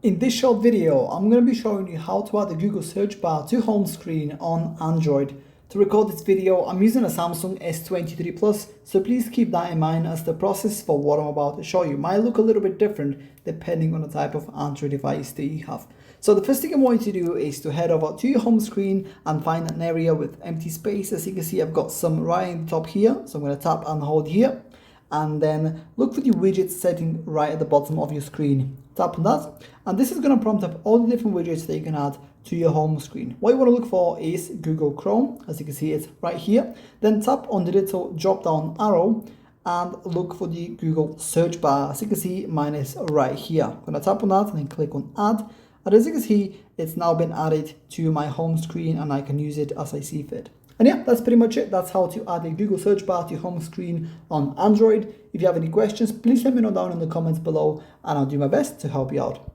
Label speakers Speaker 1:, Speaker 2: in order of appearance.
Speaker 1: In this short video, I'm going to be showing you how to add the Google search bar to home screen on Android. To record this video, I'm using a Samsung S23 Plus, so please keep that in mind as the process for what I'm about to show you might look a little bit different depending on the type of Android device that you have. So the first thing I want you to do is to head over to your home screen and find an area with empty space. As you can see, I've got some right in the top here, so I'm going to tap and hold here. And then look for the widget setting right at the bottom of your screen. Tap on that, and this is going to prompt up all the different widgets that you can add to your home screen. What you want to look for is Google Chrome. As you can see, it's right here. Then tap on the little drop down arrow and look for the Google search bar. As you can see, mine is right here. I'm going to tap on that and then click on add. And as you can see, it's now been added to my home screen and I can use it as I see fit. And yeah, that's pretty much it. That's how to add a Google search bar to your home screen on Android. If you have any questions, please let me know down in the comments below and I'll do my best to help you out.